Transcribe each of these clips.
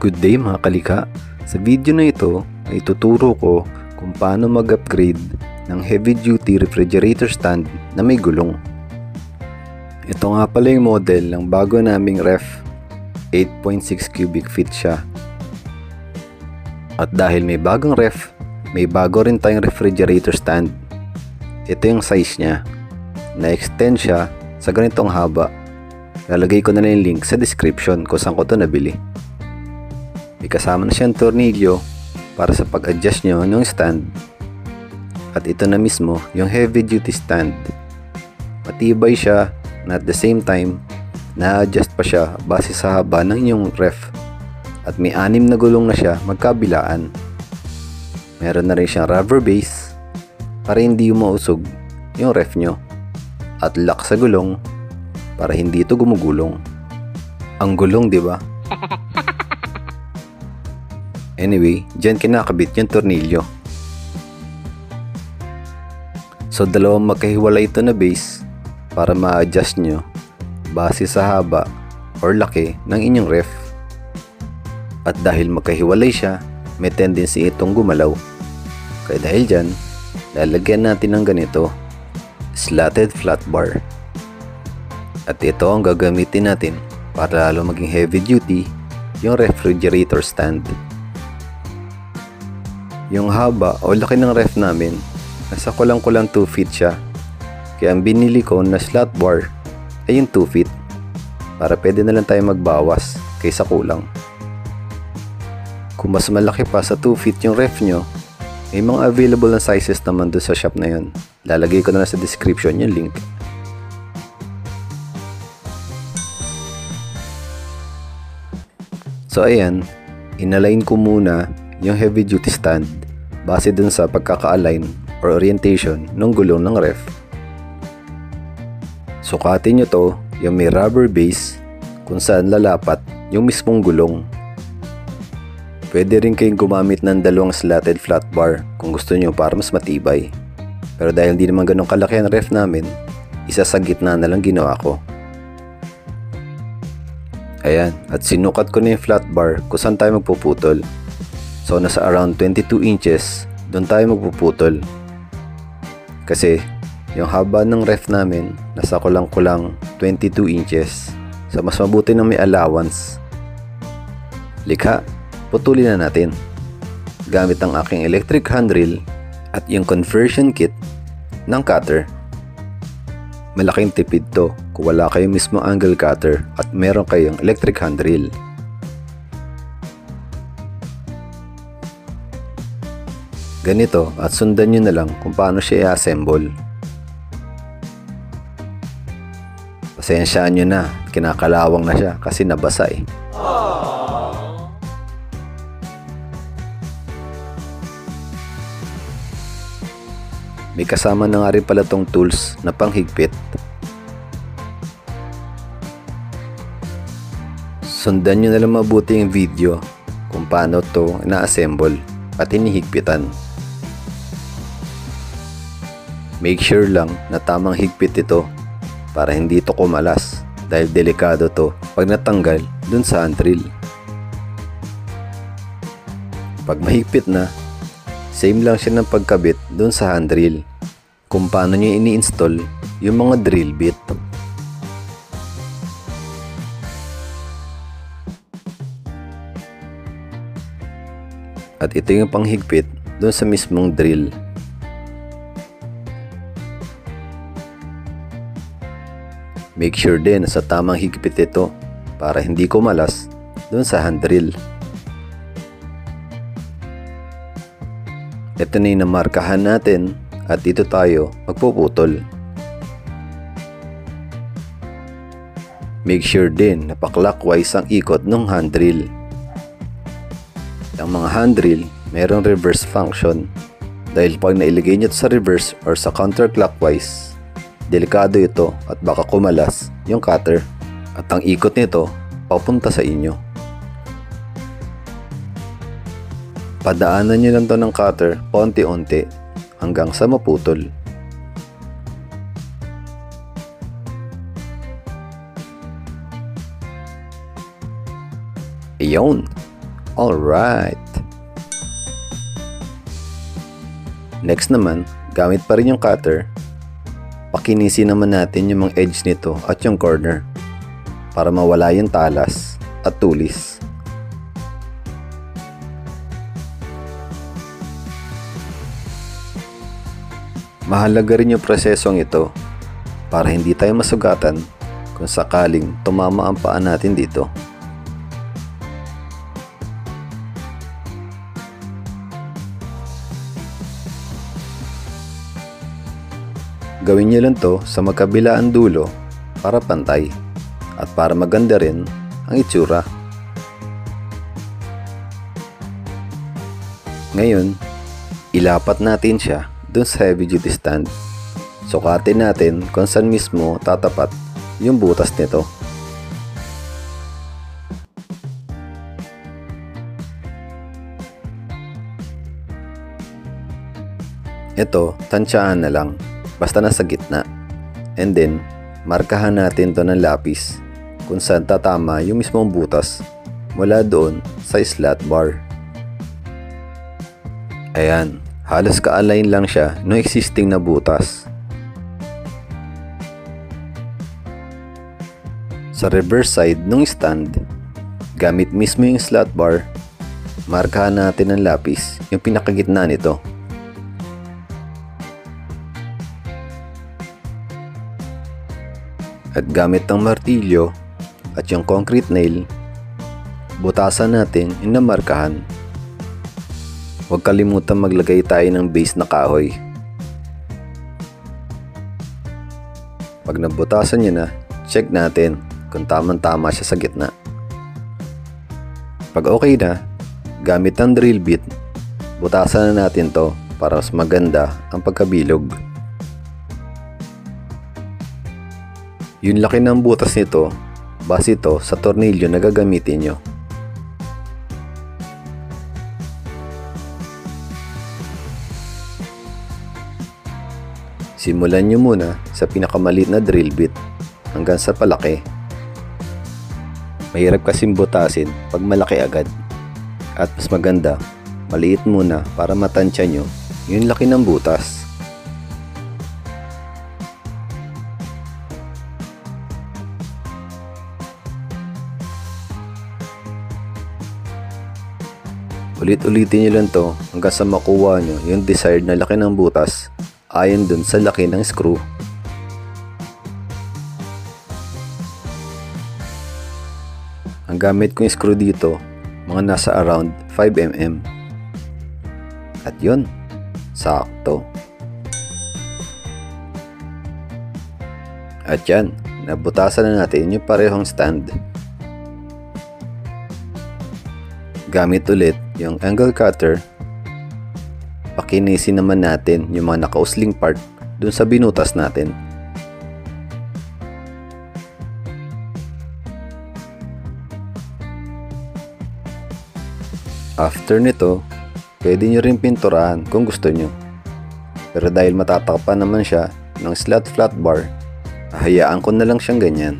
Good day mga kalikha! Sa video na ito ay ituturo ko kung paano mag-upgrade ng heavy duty refrigerator stand na may gulong. Ito nga pala yung model ng bago naming ref, 8.6 cubic feet siya. At dahil may bagong ref, may bago rin tayong refrigerator stand. Ito yung size niya. Na-extend siya sa ganitong haba. Lalagay ko na lang yung link sa description kung saan ko ito nabili. May kasama na siyang tornilyo para sa pag-adjust nyo ng stand. At ito na mismo yung heavy duty stand. Matibay siya na at the same time na-adjust pa siya base sa haba ng inyong ref. At may 6 na gulong na siya magkabilaan. Meron na rin siyang rubber base para hindi mausog yung ref nyo. At lock sa gulong para hindi ito gumugulong. Ang gulong, di ba? Anyway, dyan kinakabit yung tornilyo. So, dalawang magkahiwalay ito na base para ma-adjust nyo base sa haba or laki ng inyong ref. At dahil magkahiwalay siya, may tendency itong gumalaw. Kaya dahil dyan, lalagyan natin ng ganito, slatted flat bar. At ito ang gagamitin natin para lalo maging heavy duty yung refrigerator stand. Yung haba o laki ng ref namin, nasa kulang-kulang 2 feet siya. Kaya ang binili ko na slat bar ay yung 2 feet. Para pwede na lang tayo magbawas kaysa kulang. Kung mas malaki pa sa 2 feet yung ref nyo, may mga available na sizes naman doon sa shop na yun. Lalagay ko na lang sa description yung link. So ayan, inalign ko muna yung heavy duty stand base dun sa pagkaka-align or orientation ng gulong ng ref. Sukatin nyo to yung may rubber base kung saan lalapat yung mismong gulong. Pwede rin kayong gumamit ng dalawang slatted flat bar kung gusto nyo para mas matibay. Pero dahil hindi naman ganun kalaki ang ref namin, isa sa gitna na lang ginawa ko. Ayan, at sinukat ko na yung flat bar kung saan tayo magpuputol. So nasa around 22 inches, doon tayo magpuputol. Kasi yung haba ng ref namin, nasa kulang-kulang 22 inches. So mas mabuti na may allowance. Likha, putulin na natin. Gamit ang aking electric handrail at yung conversion kit ng cutter. Malaking tipid to kung wala kayong mismo angle cutter at meron kayong electric handrail. Ganito at sundan nyo na lang kung paano siya i-assemble. Pasensyaan nyo na, kinakalawang na siya kasi nabasa eh. May kasama na nga rin pala tong tools na panghigpit. Sundan nyo na lang mabuti yung video kung paano to ina-assemble at hinihigpitan. Make sure lang na tamang higpit ito para hindi ito kumalas dahil delikado to pag natanggal dun sa handrail. Pag mahigpit na, same lang siya ng pagkabit dun sa handrail kung paano nyo ini-install yung mga drill bit. At ito yung panghigpit dun sa mismong drill. Make sure din sa tamang higpit ito para hindi kumalas dun sa handrail. Ito na yung namarkahan natin at dito tayo magpuputol. Make sure din na pa-clockwise ang ikot ng handrail. Ang mga handrail mayroong reverse function dahil pag nailagay nyo sa reverse or sa counterclockwise, delikado ito at baka kumalas yung cutter at ang ikot nito papunta sa inyo. Padaanan nyo lang to ng cutter paunti-unti hanggang sa maputol. Iyon. Alright! Next naman, gamit pa rin yung cutter, pakinisin naman natin yung mga edge nito at yung corner para mawala yung talas at tulis. Mahalaga rin yung prosesong ito para hindi tayo masugatan kung sakaling tumama ang paa natin dito. Gawin nyo lang to sa magkabilaan dulo para pantay at para maganda rin ang itsura. Ngayon, ilapat natin siya dun sa heavy duty stand. Sukatin natin kung saan mismo tatapat yung butas nito. Ito, tansyahan na lang. Basta nasa gitna. And then, markahan natin to ng lapis kung saan tatama yung mismong butas mula doon sa slot bar. Ayan, halos ka-align lang siya ng existing na butas. Sa reverse side ng stand, gamit mismo yung slot bar, markahan natin ng lapis yung pinakagitna nito. At gamit ng martilyo at yung concrete nail, butasan natin yung namarkahan. Huwag kalimutan maglagay tayo ng base na kahoy. Pag nabutasan nyo na, check natin kung tamang-tama siya sa gitna. Pag okay na, gamit ng drill bit, butasan na natin to para mas maganda ang pagkabilog. Yung laki ng butas nito, base ito sa tornilyo na gagamitin nyo. Simulan nyo muna sa pinakamaliit na drill bit hanggang sa palaki. Mahirap kasing butasin pag malaki agad. At mas maganda, maliit muna para matansya nyo yung laki ng butas. Ulit-ulitin nyo lang to hanggang sa makuha nyo yung desired na laki ng butas ayon dun sa laki ng screw. Ang gamit kong screw dito, mga nasa around 5mm. At yun, sakto. At yan, nabutasan na natin yung parehong stand. Gamit ulit yung angle cutter, pakinisin naman natin yung mga nakausling part dun sa binutas natin. After nito, pwede nyo rin pinturahan kung gusto nyo. Pero dahil matatakpan naman siya ng slot flat bar, hayaan ko na lang siyang ganyan.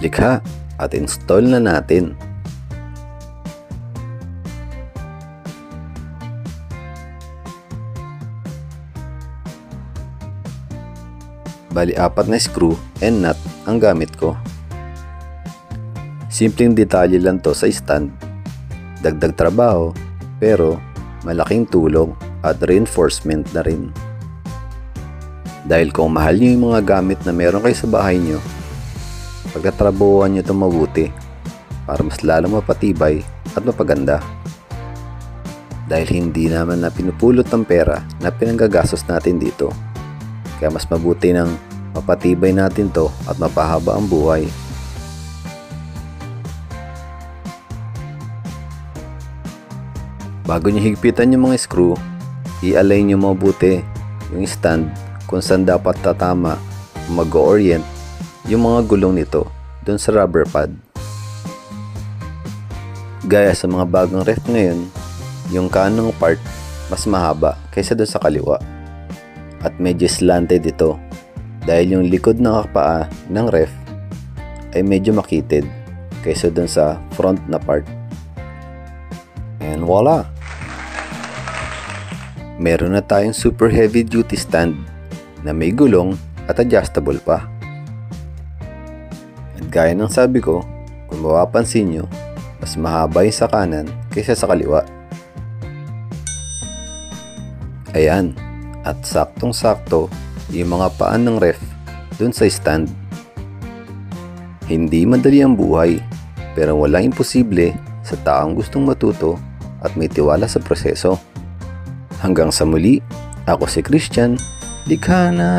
Likha at install na natin. Bali 4 na screw and nut ang gamit ko. Simpleng detalye lang to sa stand. Dagdag trabaho pero malaking tulong at reinforcement na rin. Dahil kung mahal nyo yung mga gamit na meron kayo sa bahay nyo, pagkatrabahuan nyo ito mabuti para mas lalong mapatibay at mapaganda. Dahil hindi naman na pinupulot ng pera na pinanggagastos natin dito. Kaya mas mabuti nang mapatibay natin to at mapahaba ang buhay. Bago nyo higpitan yung mga screw, i-align nyo mabuti yung stand kung saan dapat tatama o mag-orient yung mga gulong nito dun sa rubber pad. Gaya sa mga bagong ref ngayon, yung kanang part mas mahaba kaysa dun sa kaliwa. at medyo slanted ito dahil yung likod ng paa ng ref ay medyo makitid kaysa dun sa front na part. And voila! Meron na tayong super heavy duty stand na may gulong at adjustable pa. At gaya ng sabi ko, kung mapapansin nyo, mas mahaba yung sa kanan kaysa sa kaliwa. Ayan, at saktong-sakto yung mga paan ng ref dun sa stand. Hindi madali ang buhay, pero walang imposible sa taong gustong matuto at may tiwala sa proseso. Hanggang sa muli, ako si Christian, likha na!